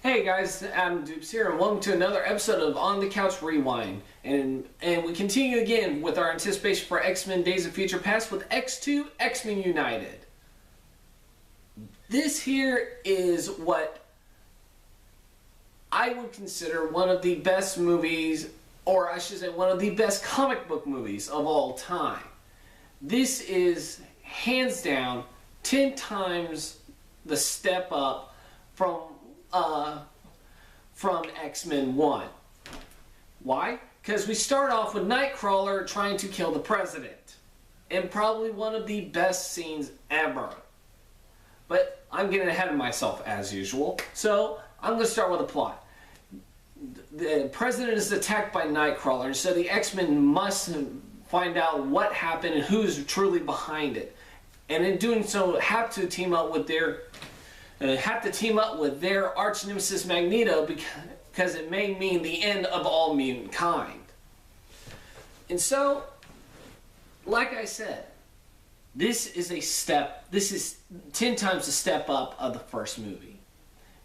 Hey guys, I'm Dupes here, and welcome to another episode of On the Couch Rewind. And we continue again with our anticipation for X-Men Days of Future Past with X2, X-Men United. This here is what I would consider one of the best movies, or I should say one of the best comic book movies of all time. This is, hands down, 10 times the step up from X-Men 1. Why? Because we start off with Nightcrawler trying to kill the president. And probably one of the best scenes ever. But I'm getting ahead of myself as usual. So I'm going to start with the plot. The president is attacked by Nightcrawler, so the X-Men must find out what happened and who's truly behind it. And in doing so, have to team up with their arch nemesis Magneto, because it may mean the end of all mutant kind. And so, like I said, this is 10 times a step up of the first movie.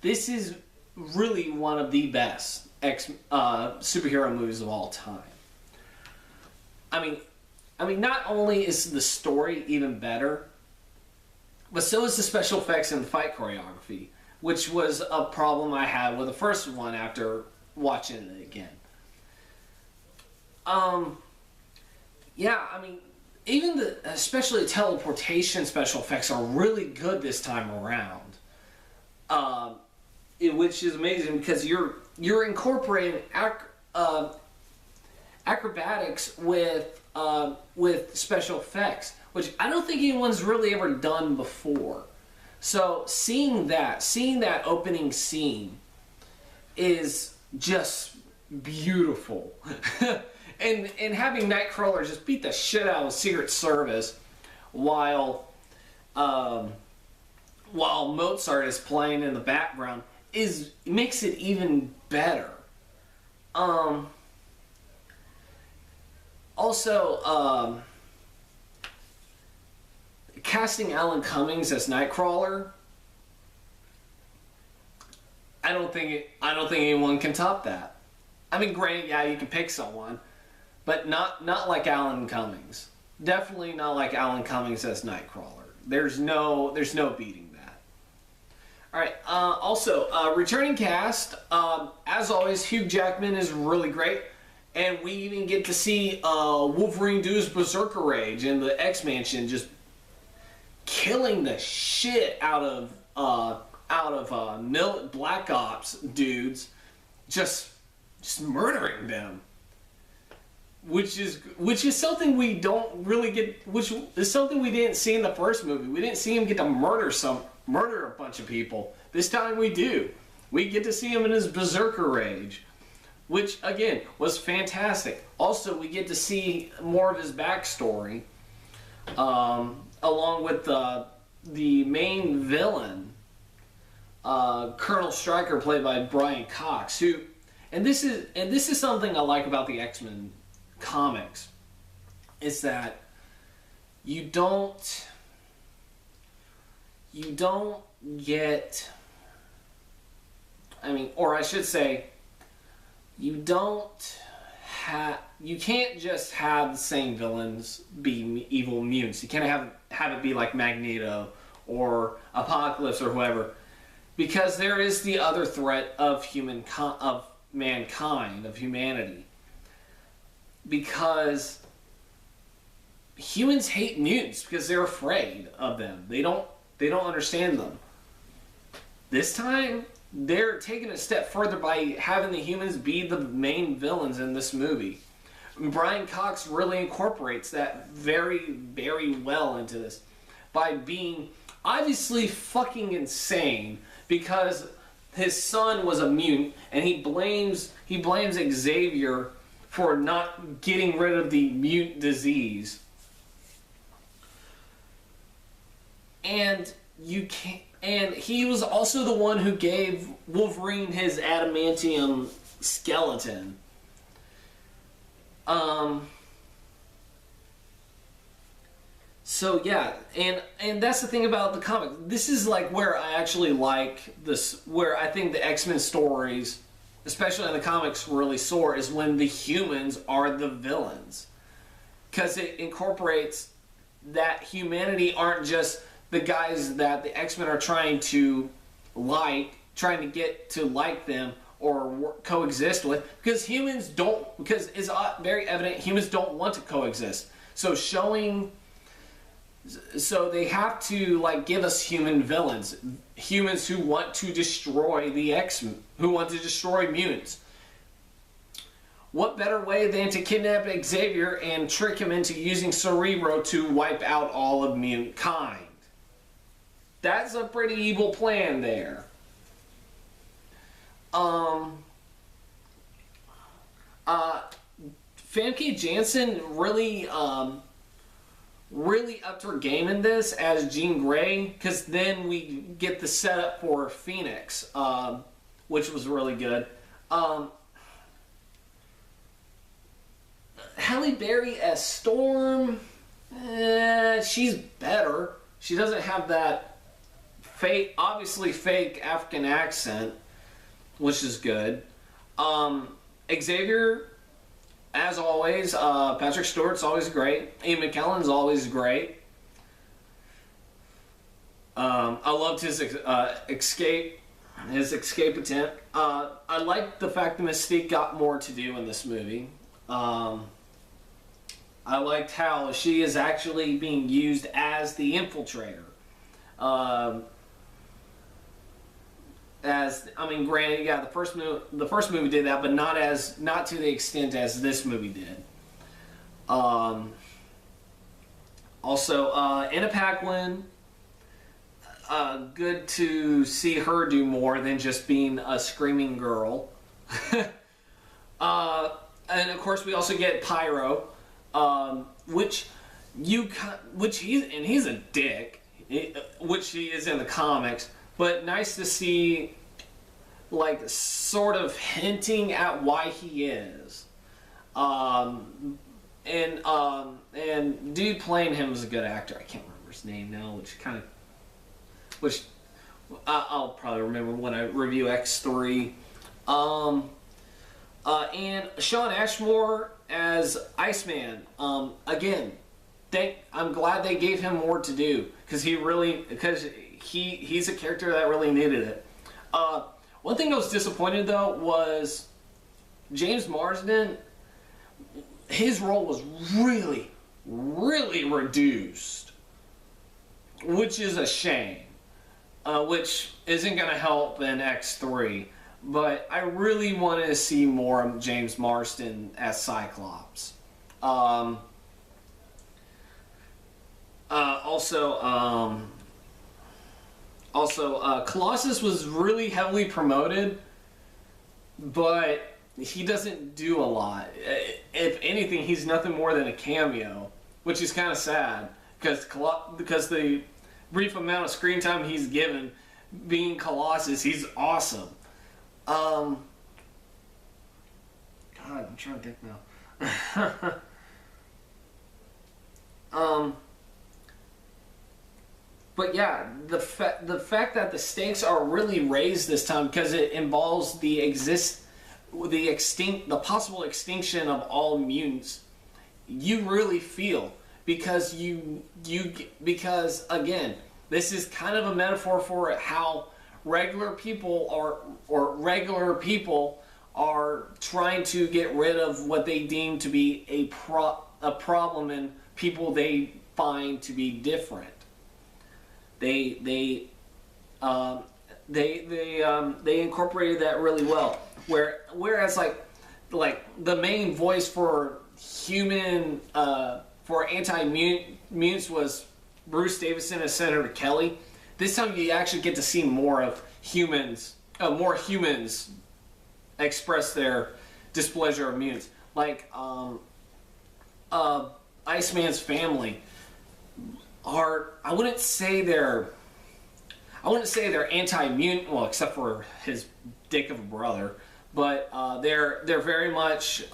This is really one of the best superhero movies of all time. I mean, not only is the story even better, but so is the special effects and the fight choreography, which was a problem I had with the first one after watching it again. Yeah, I mean, even especially the teleportation special effects are really good this time around. Which is amazing because you're incorporating acrobatics with special effects, which I don't think anyone's really ever done before. So seeing that opening scene is just beautiful. and having Nightcrawler just beat the shit out of Secret Service while Mozart is playing in the background makes it even better. Also, casting Alan Cummings as Nightcrawler, I don't think anyone can top that. I mean, granted, yeah, you can pick someone, but not like Alan Cummings. Definitely not like Alan Cummings as Nightcrawler. There's no beating that. All right. Also, returning cast. As always, Hugh Jackman is really great. And we even get to see Wolverine do his berserker rage in the X-Mansion, just killing the shit out of Black Ops dudes, just murdering them, which is something we don't really get, which is something we didn't see in the first movie. We didn't see him get to murder a bunch of people. This time we do. We get to see him in his berserker rage, which, again, was fantastic. Also, we get to see more of his backstory, along with the main villain, Colonel Stryker, played by Brian Cox, who, and this is something I like about the X-Men comics, is that you don't get, I mean, or I should say, you can't just have the same villains be evil mutants. You can't have it be like Magneto or Apocalypse or whoever, because there is the other threat of mankind, of humanity. Because humans hate mutants because they're afraid of them. They don't understand them. This time, they're taking a step further by having the humans be the main villains in this movie. Brian Cox really incorporates that very, very well into this by being obviously fucking insane because his son was a mutant, and he blames Xavier for not getting rid of the mutant disease. And he was also the one who gave Wolverine his adamantium skeleton. So yeah, and that's the thing about the comic. This is like where I actually like this, where I think the X-Men stories, especially in the comics, really soar, is when the humans are the villains, because it incorporates that humanity aren't just the guys that the X-Men are trying to trying to get to like them or coexist with, because humans don't, because it's very evident humans don't want to coexist. So they have to like give us human villains, humans who want to destroy the X-Men, who want to destroy mutants. What better way than to kidnap Xavier and trick him into using Cerebro to wipe out all of mutant kind? That's a pretty evil plan there. Famke Janssen really upped her game in this as Jean Grey, because then we get the setup for Phoenix, which was really good. Halle Berry as Storm, she's better. She doesn't have that obviously fake African accent, which is good. Xavier, as always, Patrick Stewart's always great. Ian McKellen's always great. I loved his escape attempt. I liked the fact that Mystique got more to do in this movie. I liked how she is actually being used as the infiltrator. Granted, yeah, the first movie did that, but not to the extent as this movie did. Also, Anna Paquin, good to see her do more than just being a screaming girl. And of course, we also get Pyro, he's a dick, which he is in the comics. But nice to see, like, sort of hinting at why he is. And dude playing him is a good actor. I can't remember his name now, which I'll probably remember when I review X3. And Sean Ashmore as Iceman. Again, I'm glad they gave him more to do, because he's a character that really needed it. One thing I was disappointed though was James Marsden. His role was really, really reduced, which is a shame. Which isn't going to help in X3. But I really wanted to see more of James Marsden as Cyclops. Colossus was really heavily promoted, but he doesn't do a lot. If anything, he's nothing more than a cameo, which is kind of sad, because the brief amount of screen time he's given being Colossus, he's awesome. God, I'm trying to think now. But yeah, the fact that the stakes are really raised this time, because it involves the possible extinction of all mutants, you really feel, because because again, this is kind of a metaphor for how regular people are trying to get rid of what they deem to be a problem in people they find to be different. They incorporated that really well. Whereas like the main voice for human for anti-mutants was Bruce Davison as Senator Kelly. This time you actually get to see more humans express their displeasure of mutants. Like Iceman's family are, I wouldn't say they're anti-mutant, well, except for his dick of a brother, but they're very much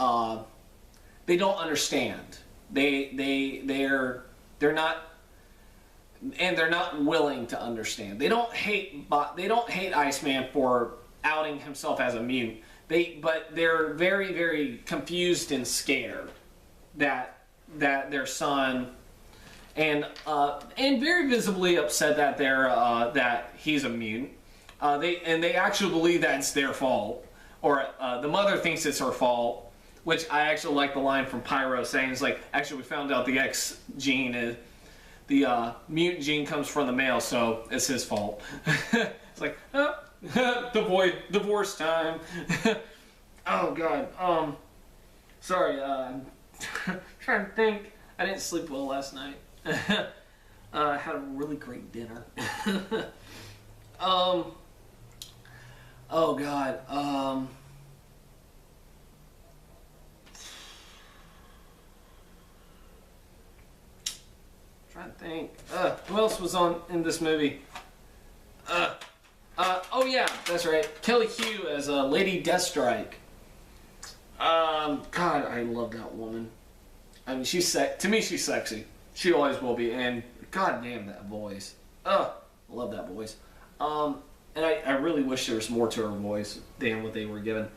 they don't understand. They're not and they're not willing to understand. They don't hate Iceman for outing himself as a mutant. But they're very, very confused and scared that their son, and very visibly upset that that he's a mutant. They actually believe that it's their fault, or the mother thinks it's her fault. Which I actually like the line from Pyro saying, it's like, actually we found out the X gene is, the mutant gene comes from the male, so it's his fault. It's like, oh, divorce time. Oh god. Sorry. Trying to think. I didn't sleep well last night. I had a really great dinner. Oh god. Trying to think. Who else was in this movie? Oh yeah, that's right. Kelly Hu as Lady Deathstrike. God, I love that woman. I mean, to me, she's sexy. She always will be. And god damn that voice. I love that voice. And I really wish there was more to her voice than what they were given.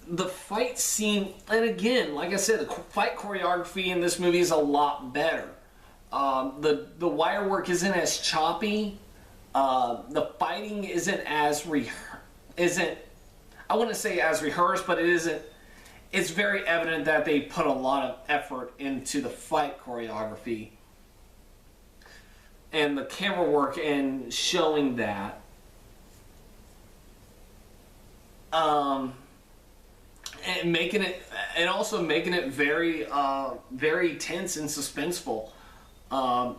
The fight scene, and again, like I said, the fight choreography in this movie is a lot better. The wire work isn't as choppy. The fighting isn't as I wouldn't say as rehearsed, but it isn't. It's very evident that they put a lot of effort into the fight choreography and the camera work and showing that. And making it, and also making it very, very tense and suspenseful. When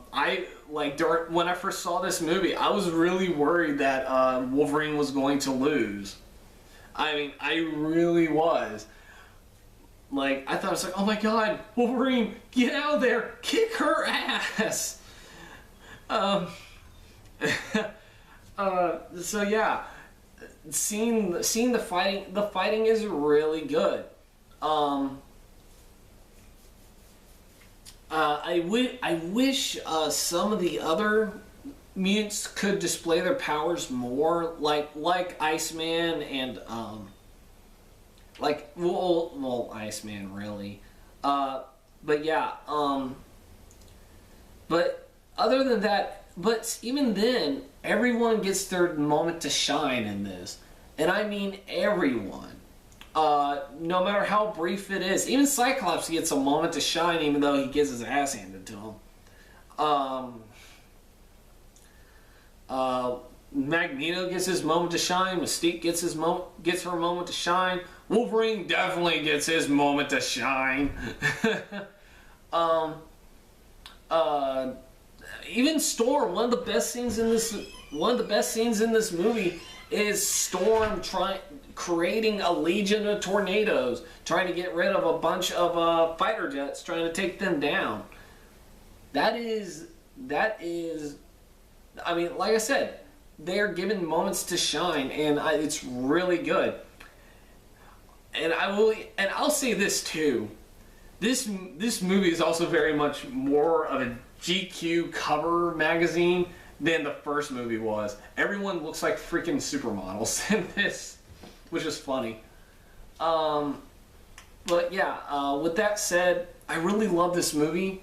I first saw this movie, I was really worried that Wolverine was going to lose. I mean, I really was. Like, I thought, it was like, oh my god, Wolverine, get out of there, kick her ass. So yeah. Seeing the fighting is really good. I wish some of the other mutants could display their powers more, like Iceman and Iceman really. But yeah. But other than that. But even then, everyone gets their moment to shine in this. And I mean everyone. No matter how brief it is. Even Cyclops gets a moment to shine even though he gets his ass handed to him. Magneto gets his moment to shine. Mystique gets her moment to shine. Wolverine definitely gets his moment to shine. Even Storm, one of the best scenes in this movie is Storm creating a legion of tornadoes, trying to get rid of a bunch of fighter jets, trying to take them down. That is, I mean, like I said, they're given moments to shine, and it's really good. And I'll say this too. This movie is also very much more of a GQ cover magazine than the first movie was. Everyone looks like freaking supermodels in this, which is funny. But yeah, with that said, I really love this movie.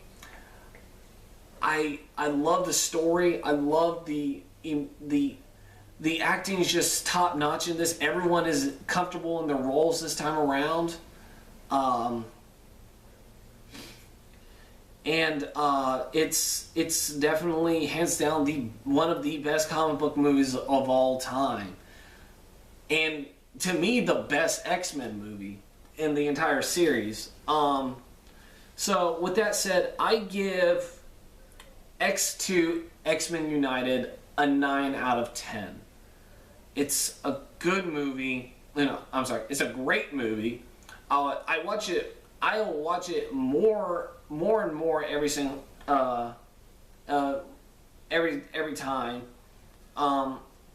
I love the story. I love the acting is just top notch in this. Everyone is comfortable in their roles this time around. And it's definitely hands down one of the best comic book movies of all time, and to me the best X-Men movie in the entire series. So with that said, I give X2 X-Men United a 9 out of 10. It's a good movie. I'm sorry, it's a great movie. I will watch it more and more every time.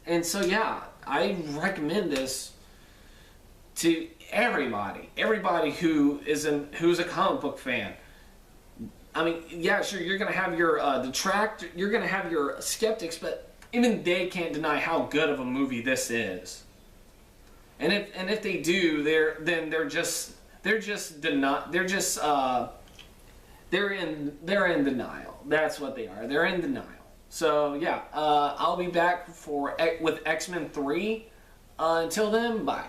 And so yeah, I recommend this to everybody who's a comic book fan. I mean, yeah, sure, you're gonna have your detractor, you're gonna have your skeptics, but even they can't deny how good of a movie this is. And if they do, they're in denial. That's what they are. They're in denial. So yeah, I'll be back with X-Men 3. Until then, bye.